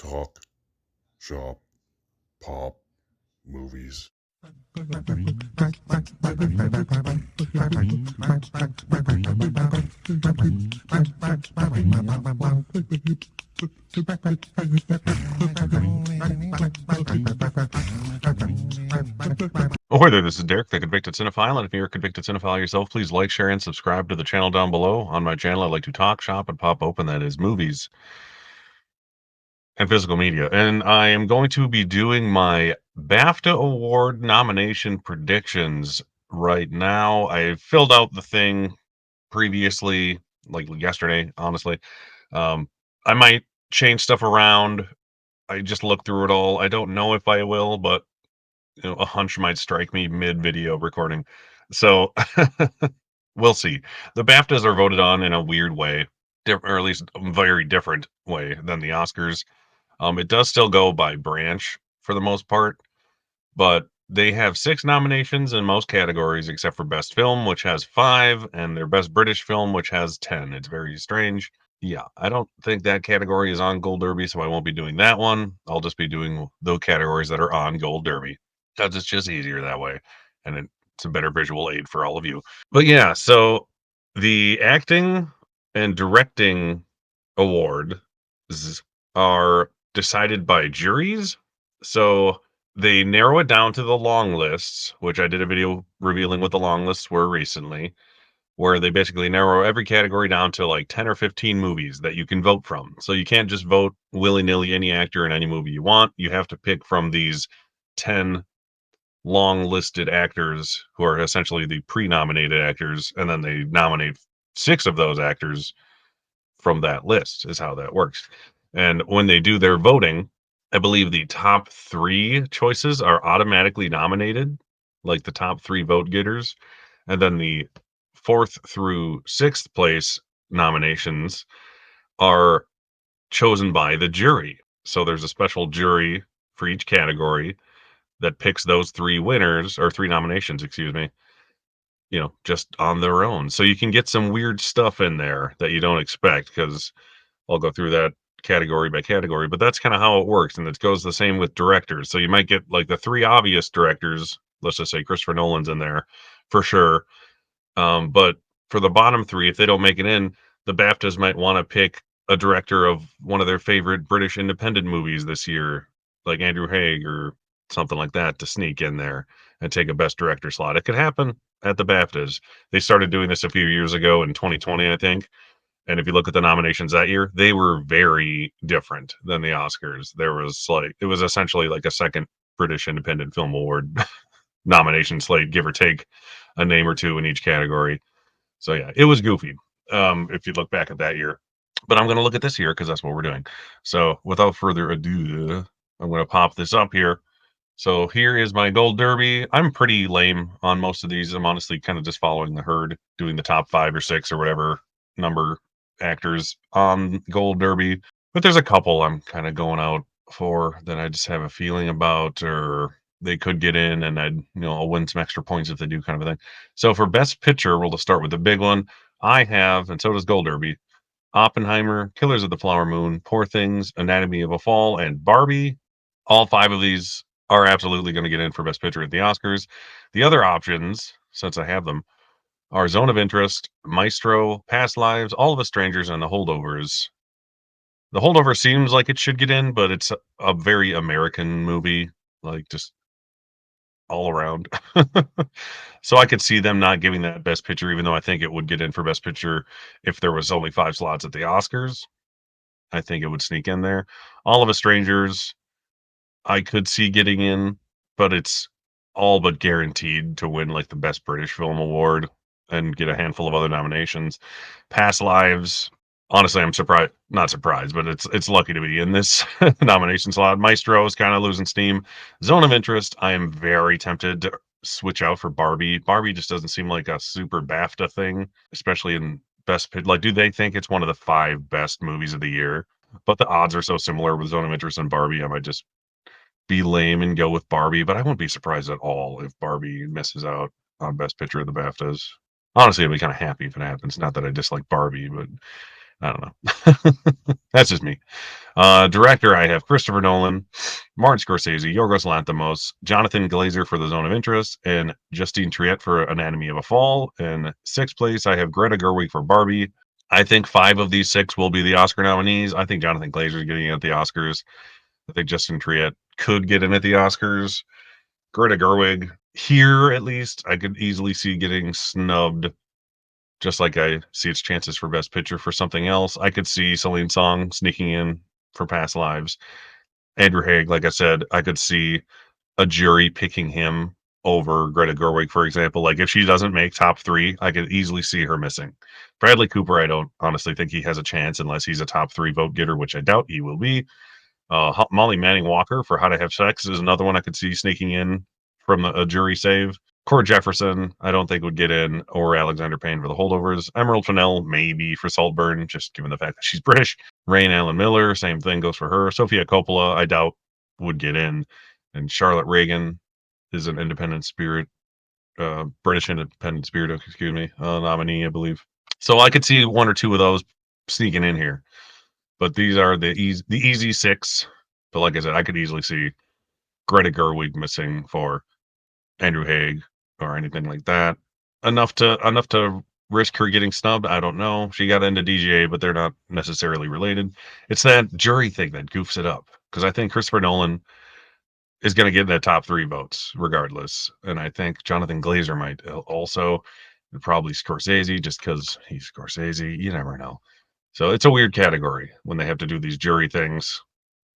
Talk, shop, pop, movies. Ahoy there, this is Derek, the Convicted Cinephile, and if you're a convicted cinephile yourself, please like, share, and subscribe to the channel down below. On my channel, I like to talk, shop, and pop open, that is, movies and physical media. And I am going to be doing my Bafta Award nomination predictions right now. I filled out the thing previously, like yesterday, honestly. I might change stuff around. I just looked through it all. I don't know if I will, but a hunch might strike me mid-video recording. So we'll see. The BAFTAs are voted on in a weird way, or at least a very different way than the Oscars. It does still go by branch for the most part, but they have 6 nominations in most categories except for Best Film, which has 5, and their Best British Film, which has 10. It's very strange. Yeah, I don't think that category is on Gold Derby, so I won't be doing that one. I'll just be doing the categories that are on Gold Derby because it's just easier that way, and it's a better visual aid for all of you. But yeah, so the acting and directing awards are decided by juries. So they narrow it down to the long lists, which I did a video revealing what the long lists were recently, where they basically narrow every category down to like 10 or 15 movies that you can vote from. So you can't just vote willy-nilly any actor in any movie you want. You have to pick from these 10 long listed actors who are essentially the pre-nominated actors, and then they nominate 6 of those actors from that list is how that works. And when they do their voting, I believe the top 3 choices are automatically nominated, like the top 3 vote getters, and then the 4th through 6th place nominations are chosen by the jury. So there's a special jury for each category that picks those 3 winners, or 3 nominations, excuse me, just on their own. So you can get some weird stuff in there that you don't expect, because I'll go through that category by category, but that's kind of how it works. And it goes the same with directors. So you might get like the 3 obvious directors. Let's just say Christopher Nolan's in there for sure. But for the bottom 3, if they don't make it in, the BAFTAs might want to pick a director of one of their favorite British independent movies this year, like Andrew Haigh or something like that, to sneak in there and take a best director slot. It could happen at the BAFTAs. They started doing this a few years ago in 2020, I think. And if you look at the nominations that year, they were very different than the Oscars. It was essentially like a second British Independent Film Award nomination slate, give or take a name or two in each category. So yeah, it was goofy. If you look back at that year, but I'm going to look at this year because that's what we're doing. So without further ado, I'm going to pop this up here. So here is my Gold Derby. I'm pretty lame on most of these. I'm honestly kind of just following the herd, doing the top 5 or 6 or whatever number actors on Gold Derby. But there's a couple I'm kind of going out for that I just have a feeling about, or they could get in, and I'll win some extra points if they do, kind of a thing. So for Best Picture, we'll just start with the big one. I have, and so does Gold Derby, Oppenheimer, Killers of the Flower Moon, Poor Things, Anatomy of a Fall, and Barbie. All 5 of these are absolutely going to get in for Best Picture at the Oscars. The other options, since I have them, are Zone of Interest, Maestro, Past Lives, All of Us Strangers, and The Holdovers. The Holdover seems like it should get in, but it's a very American movie, like just all around. So I could see them not giving that Best Picture, even though I think it would get in for Best Picture if there was only 5 slots at the Oscars. I think it would sneak in there. All of Us Strangers, I could see getting in, but it's all but guaranteed to win like the Best British Film Award and get a handful of other nominations. Past Lives, honestly, I'm not surprised, but it's lucky to be in this nomination slot. Maestro is kind of losing steam. Zone of Interest, I am very tempted to switch out for Barbie. Barbie just doesn't seem like a super BAFTA thing, especially in Best Picture. Like, do they think it's one of the 5 best movies of the year? But the odds are so similar with Zone of Interest and Barbie, I might just be lame and go with Barbie, but I wouldn't be surprised at all if Barbie misses out on Best Picture of the BAFTAs. Honestly, I'd be kind of happy if it happens. Not that I dislike Barbie, but I don't know. That's just me. Director, I have Christopher Nolan, Martin Scorsese, Yorgos Lanthimos, Jonathan Glazer for The Zone of Interest, and Justine Triet for Anatomy of a Fall. In sixth place, I have Greta Gerwig for Barbie. I think 5 of these 6 will be the Oscar nominees. I think Jonathan Glazer is getting in at the Oscars. I think Justine Triet could get in at the Oscars. Greta Gerwig, here at least, I could easily see getting snubbed, just like I see its chances for Best Picture for something else. I could see Celine Song sneaking in for Past Lives. Andrew Haig, like I said, I could see a jury picking him over Greta Gerwig, for example. Like if she doesn't make top 3, I could easily see her missing. Bradley Cooper, I don't honestly think he has a chance unless he's a top 3 vote getter, which I doubt he will be. Molly Manning Walker for How to Have Sex is another one I could see sneaking in from a jury save. Cord Jefferson, I don't think would get in, or Alexander Payne for The Holdovers. Emerald Fennell, maybe for Saltburn, just given the fact that she's British. Rain Allen Miller, same thing goes for her. Sofia Coppola, I doubt would get in. And Charlotte Reagan is an independent spirit, British independent spirit, excuse me, nominee, I believe. So I could see 1 or 2 of those sneaking in here. But these are the easy 6. But like I said, I could easily see Greta Gerwig missing for Andrew Haig or anything like that. Enough to risk her getting snubbed. I don't know. She got into DGA, but they're not necessarily related. It's that jury thing that goofs it up because I think Christopher Nolan is going to get that top 3 votes regardless, and I think Jonathan Glazer might also, and probably Scorsese just because he's Scorsese. You never know. So it's a weird category when they have to do these jury things.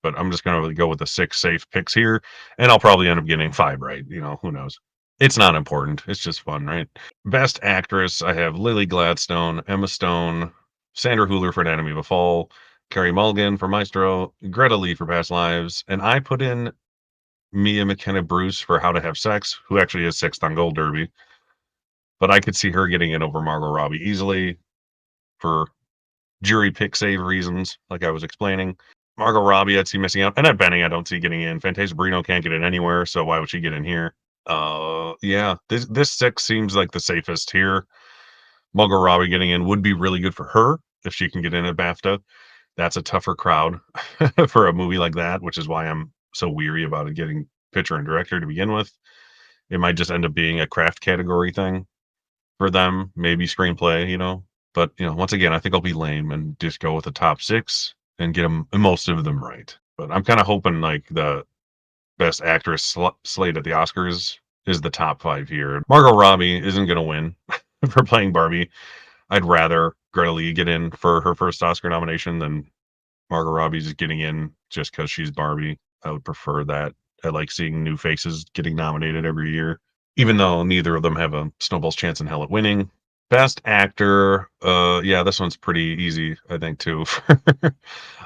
But I'm just going to go with the 6 safe picks here, and I'll probably end up getting 5 right. Who knows? It's not important. It's just fun, right? Best actress, I have Lily Gladstone, Emma Stone, Sandra Hüller for Anatomy of a Fall, Carey Mulligan for Maestro, Greta Lee for Past Lives, and I put in Mia McKenna Bruce for How to Have Sex, who actually is 6th on Gold Derby. But I could see her getting in over Margot Robbie easily for jury pick save reasons, like I was explaining. Margot Robbie, I'd see missing out. Annette Bening, I don't see getting in. Fantasia Barrino can't get in anywhere, so why would she get in here? Yeah, this 6 seems like the safest here. Margot Robbie getting in would be really good for her if she can get in at BAFTA. That's a tougher crowd for a movie like that, which is why I'm so weary about it getting picture and director to begin with. It might just end up being a craft category thing for them, maybe screenplay. But once again, I think I'll be lame and just go with the top 6 and get them most of them right. But I'm kind of hoping like the best actress slate at the Oscars is the top 5 here. Margot Robbie isn't going to win for playing Barbie. I'd rather Greta Lee get in for her first Oscar nomination than Margot Robbie's getting in just because she's Barbie. I would prefer that. I like seeing new faces getting nominated every year, even though neither of them have a snowball's chance in hell at winning. Best actor, yeah, this one's pretty easy, I think, too.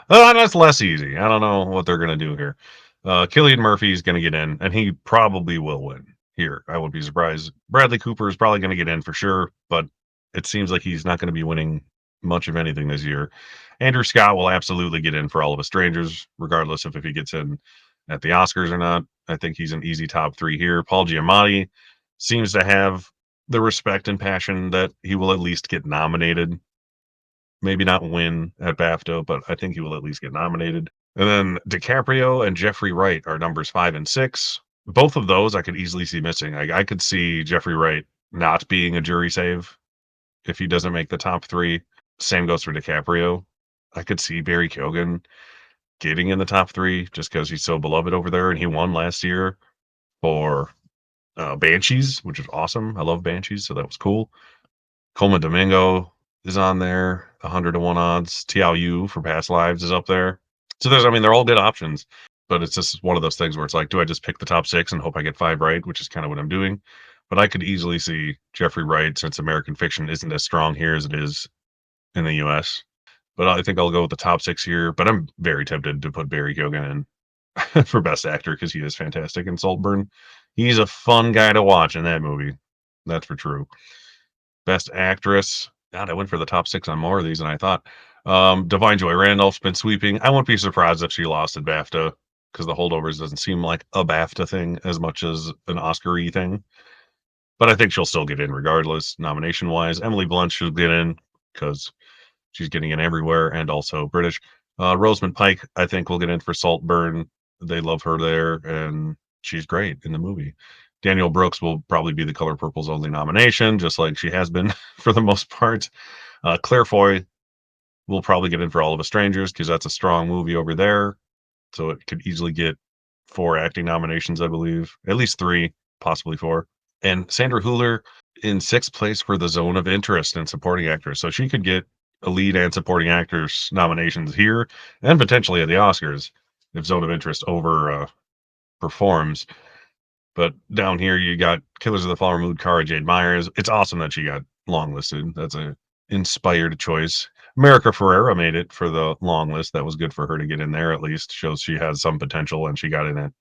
That's less easy. I don't know what they're gonna do here. Cillian Murphy is gonna get in, and he probably will win here. I would be surprised. Bradley Cooper is probably gonna get in for sure, but it seems like he's not gonna be winning much of anything this year. Andrew Scott will absolutely get in for All of Us Strangers, regardless of if he gets in at the Oscars or not. I think he's an easy top 3 here. Paul Giamatti seems to have the respect and passion that he will at least get nominated. Maybe not win at BAFTA, but I think he will at least get nominated. And then DiCaprio and Jeffrey Wright are numbers 5 and 6. Both of those I could easily see missing. I could see Jeffrey Wright not being a jury save if he doesn't make the top 3. Same goes for DiCaprio. I could see Barry Keoghan getting in the top 3 just because he's so beloved over there, and he won last year for Banshees, which is awesome. I love Banshees, so that was cool. Coleman Domingo is on there, 100 to 1 odds. Tiao Yu for Past Lives is up there. So they're all good options, but it's just one of those things where it's like, do I just pick the top 6 and hope I get 5 right, which is kind of what I'm doing. But I could easily see Jeffrey Wright, since American Fiction isn't as strong here as it is in the US. But I think I'll go with the top 6 here. But I'm very tempted to put Barry Keoghan in for Best Actor because he is fantastic in Saltburn. He's a fun guy to watch in that movie. That's for true. Best Actress. God, I went for the top 6 on more of these than I thought. Divine Joy Randolph's been sweeping. I won't be surprised if she lost at BAFTA because The Holdovers doesn't seem like a BAFTA thing as much as an Oscar-y thing. But I think she'll still get in regardless, nomination-wise. Emily Blunt should get in because She's getting in everywhere, and also British. Rosamund Pike, I think, will get in for Saltburn. They love her there, and she's great in the movie. Danielle Brooks will probably be the Color Purple's only nomination, just like she has been for the most part. Claire Foy will probably get in for All of Us Strangers because that's a strong movie over there. So it could easily get 4 acting nominations, I believe. At least 3, possibly 4. And Sandra Hüller in 6th place for The Zone of Interest and supporting actress. So she could get a lead and supporting actress nominations here and potentially at the Oscars if Zone of Interest over performs. But down here, you got Killers of the Flower Moon, Cara Jade Myers. It's awesome that she got longlisted. That's a inspired choice. America Ferrera made it for the long list. That was good for her to get in there at least. Shows she has some potential, and she got in at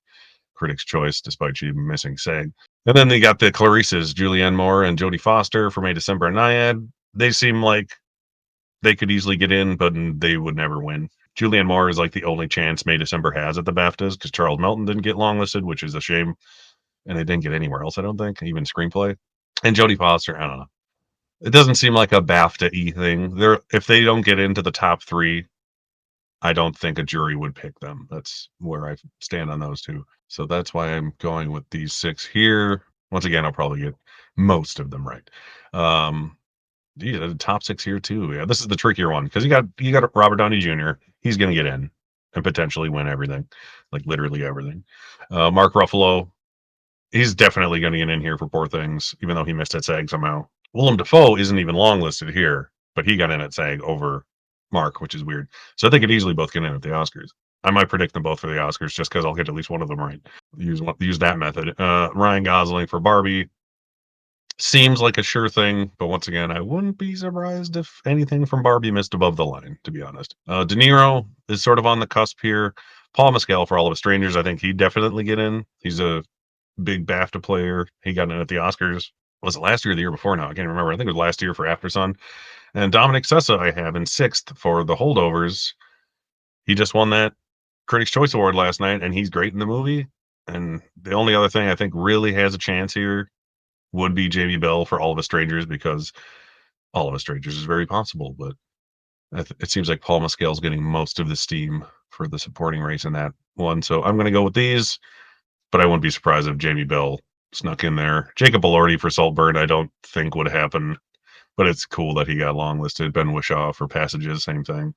Critics' Choice despite she missing SAG. And then they got the Clarices, Julianne Moore and Jodie Foster for May, December, and Naiad. They seem like they could easily get in, but they would never win. Julianne Moore is like the only chance May, December has at the BAFTAs because Charles Melton didn't get longlisted, which is a shame. And they didn't get anywhere else, I don't think, even screenplay. And Jodie Foster, I don't know. It doesn't seem like a BAFTA-y thing. If they don't get into the top 3, I don't think a jury would pick them. That's where I stand on those 2. So that's why I'm going with these 6 here. Once again, I'll probably get most of them right. The top 6 here too. Yeah, this is the trickier one because you got Robert Downey Jr. He's going to get in and potentially win everything, like literally everything. Mark Ruffalo, he's definitely going to get in here for Poor Things, even though he missed at SAG somehow. Willem Dafoe isn't even longlisted here, but he got in at SAG over Mark, which is weird. So they could easily both get in at the Oscars. I might predict them both for the Oscars just because I'll get at least one of them right. Use that method. Ryan Gosling for Barbie seems like a sure thing, but once again, I wouldn't be surprised if anything from Barbie missed above the line, to be honest. De Niro is sort of on the cusp here. Paul Mescal for All of Us Strangers, I think he'd definitely get in. He's a big BAFTA player. He got in at the Oscars. Was it last year or the year before now? I can't remember. I think it was last year for After Sun. And Dominic Sessa I have in 6th for The Holdovers. He just won that Critics' Choice Award last night, and he's great in the movie. And the only other thing I think really has a chance here would be Jamie Bell for All of Us Strangers because All of Us Strangers is very possible. But it seems like Paul Mescal's getting most of the steam for the supporting race in that one. So I'm going to go with these, but I wouldn't be surprised if Jamie Bell snuck in there. Jacob Elordi for Saltburn, I don't think would happen, but it's cool that he got longlisted. Ben Whishaw for Passages, same thing.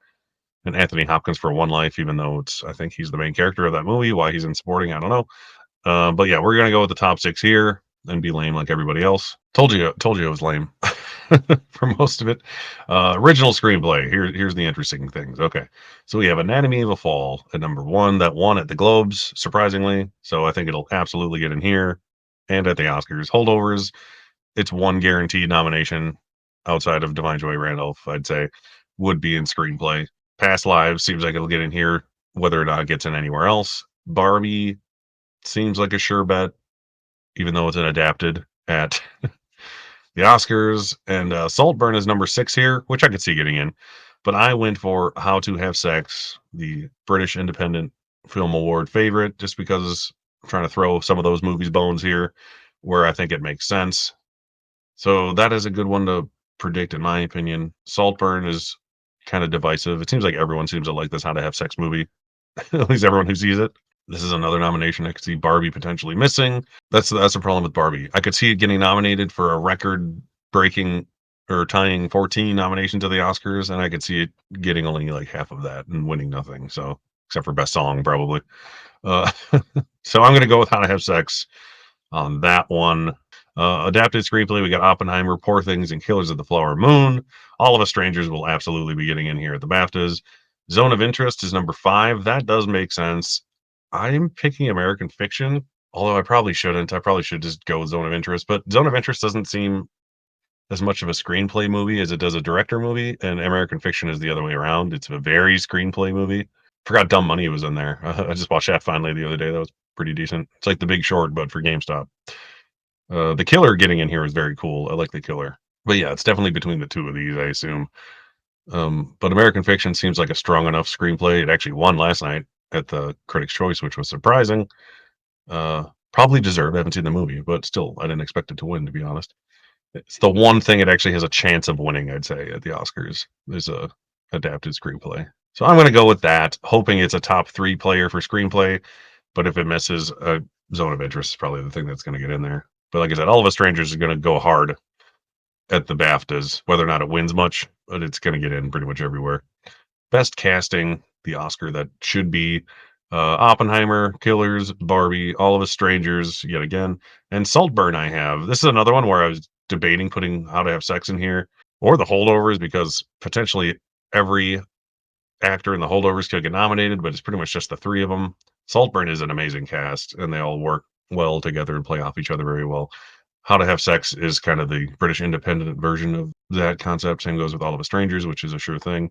And Anthony Hopkins for One Life, even though I think he's the main character of that movie. Why he's in supporting, I don't know. But yeah, we're gonna go with the top 6 here and be lame like everybody else. Told you it was lame for most of it. Original screenplay. Here's the interesting things. Okay, so we have Anatomy of a Fall at number 1 that won at the Globes, surprisingly. So I think it'll absolutely get in here and at the Oscars. Holdovers, it's one guaranteed nomination outside of Divine Joy Randolph, I'd say, would be in screenplay. Past Lives seems like it'll get in here, whether or not it gets in anywhere else. Barbie seems like a sure bet, even though it's an adapted at the Oscars. And Saltburn is number 6 here, which I could see getting in. But I went for How to Have Sex, the British Independent Film Award favorite, just because I'm trying to throw some of those movies' bones here where I think it makes sense. So that is a good one to predict, in my opinion. Saltburn is kind of divisive. It seems like everyone seems to like this How to Have Sex movie, at least everyone who sees it. This is another nomination I could see Barbie potentially missing. That's the problem with Barbie. I could see it getting nominated for a record-breaking or tying 14 nominations to the Oscars, and I could see it getting only like half of that and winning nothing. So, except for Best Song, probably. Uh, so I'm going to go with How to Have Sex on that one. Adapted screenplay, we got Oppenheimer, Poor Things, and Killers of the Flower Moon. All of Us Strangers will absolutely be getting in here at the BAFTAs. Zone of Interest is number 5. That does make sense. I'm picking American Fiction, although I probably shouldn't. I probably should just go with Zone of Interest. But Zone of Interest doesn't seem as much of a screenplay movie as it does a director movie, and American Fiction is the other way around. It's a very screenplay movie. Forgot Dumb Money was in there. I just watched that finally the other day. That was pretty decent. It's like The Big Short, but for GameStop. The Killer getting in here is very cool. I like The Killer. But yeah, it's definitely between the two of these, I assume. But American Fiction seems like a strong enough screenplay. It actually won last night at the Critics' Choice, which was surprising. Probably deserved. I haven't seen the movie, but still, I didn't expect it to win, to be honest. It's the one thing it actually has a chance of winning, I'd say, at the Oscars. There's adapted screenplay. So I'm going to go with that, hoping it's a top 3 player for screenplay. But if it misses, Zone of Interest is probably the thing that's going to get in there. But like I said, All of Us Strangers is going to go hard at the BAFTAs, whether or not it wins much, but it's going to get in pretty much everywhere. Best casting, the Oscar that should be Oppenheimer, Killers, Barbie, All of Us Strangers, yet again, and Saltburn. I have. This is another one where I was debating putting How to Have Sex in here or The Holdovers because potentially every actor in The Holdovers could get nominated, but it's pretty much just the three of them. Saltburn is an amazing cast, and they all work well together and play off each other very well. How to Have Sex is kind of the British independent version of that concept. Same goes with All of Us Strangers, which is a sure thing.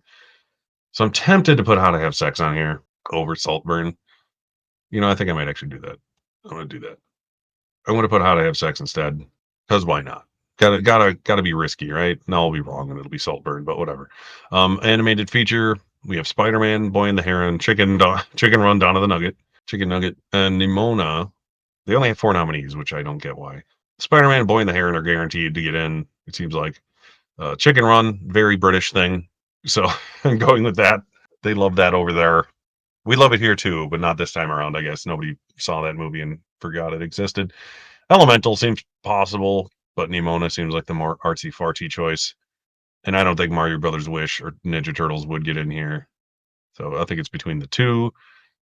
So I'm tempted to put How to Have Sex on here over Saltburn. I think I might actually do that. I'm gonna do that. I'm gonna put How to Have Sex instead, because why not? Gotta be risky, right? No, I'll be wrong, and it'll be Saltburn, but whatever. Animated feature. We have Spider-Man, Boy and the Heron, Chicken Run, Dawn of the Nugget, Chicken Nugget, and Nimona. They only have 4 nominees, which I don't get why. Spider-Man, Boy and the Heron are guaranteed to get in. It seems like Chicken Run, very British thing. So I'm going with that. They love that over there. We love it here too, but not this time around. I guess nobody saw that movie and forgot it existed. Elemental seems possible, but Nimona seems like the more artsy fartsy choice. And I don't think Mario Brothers Wish or Ninja Turtles would get in here. So I think it's between the two.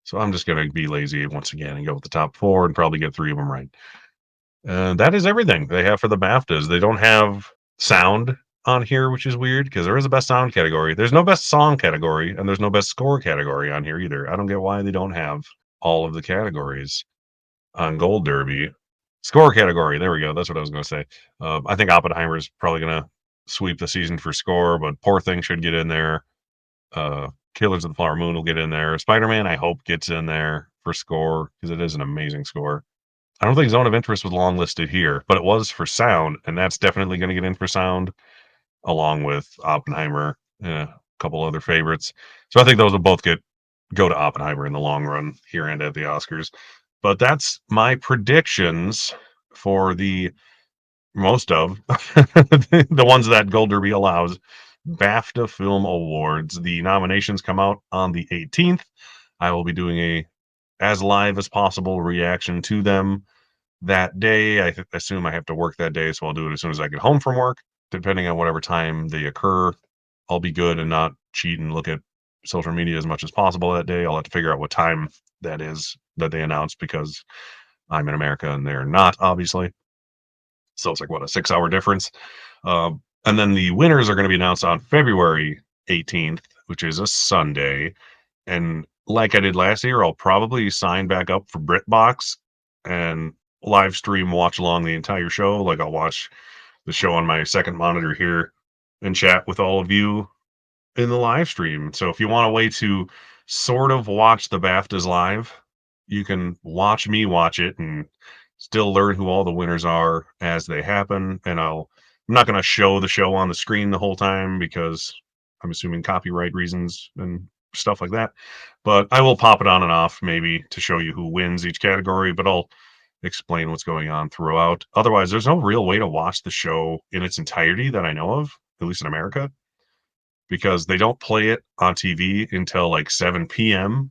So I'm just going to be lazy once again and go with the top 4 and probably get 3 of them right. And that is everything they have for the BAFTAs. They don't have sound on here, which is weird because there is a best sound category. There's no best song category, and there's no best score category on here either. I don't get why they don't have all of the categories on Gold Derby. Score category. There we go. That's what I was going to say. I think Oppenheimer is probably going to sweep the season for score, but Poor Thing should get in there. Killers of the Flower Moon will get in there. Spider-Man, I hope, gets in there for score because it is an amazing score. I don't think Zone of Interest was long listed here, but it was for sound, and that's definitely going to get in for sound, along with Oppenheimer, a couple other favorites. So I think those will both go to Oppenheimer in the long run here and at the Oscars. But that's my predictions for the most of the ones that Gold Derby allows. BAFTA Film Awards. The nominations come out on the 18th. I will be doing a as live as possible reaction to them that day. I assume I have to work that day, so I'll do it as soon as I get home from work. Depending on whatever time they occur, I'll be good and not cheat and look at social media as much as possible that day. I'll have to figure out what time that is that they announce because I'm in America and they're not, obviously. So it's like, what, a 6-hour difference? And then the winners are going to be announced on February 18th, which is a Sunday. And like I did last year, I'll probably sign back up for BritBox and live stream watch along the entire show. Like I'll watch the show on my second monitor here and chat with all of you in the live stream. So if you want a way to sort of watch the BAFTAs live, you can watch me watch it and still learn who all the winners are as they happen. And I'm not going to show the show on the screen the whole time because I'm assuming copyright reasons and stuff like that. But I will pop it on and off maybe to show you who wins each category, but I'll explain what's going on throughout. Otherwise, there's no real way to watch the show in its entirety that I know of, at least in America, because they don't play it on TV until like 7 p.m.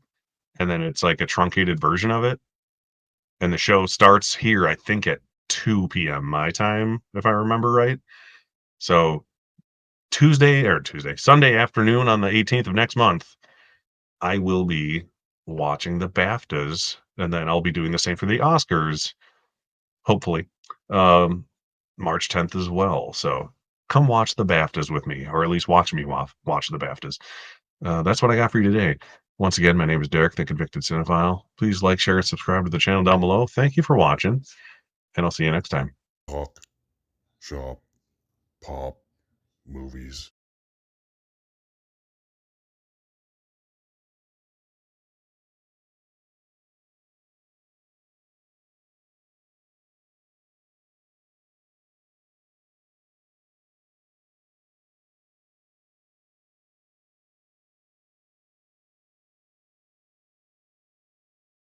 and then it's like a truncated version of it. And the show starts here, I think, at 2 p.m. my time, if I remember right. So Sunday afternoon on the 18th of next month, I will be watching the BAFTAs, and then I'll be doing the same for the Oscars, hopefully, March 10th as well. So come watch the BAFTAs with me, or at least watch me watch the BAFTAs. That's what I got for you today. Once again, my name is Derek, the Convicted Cinephile. Please like, share, and subscribe to the channel down below. Thank you for watching, and I'll see you next time. Talk, shop, pop, movies.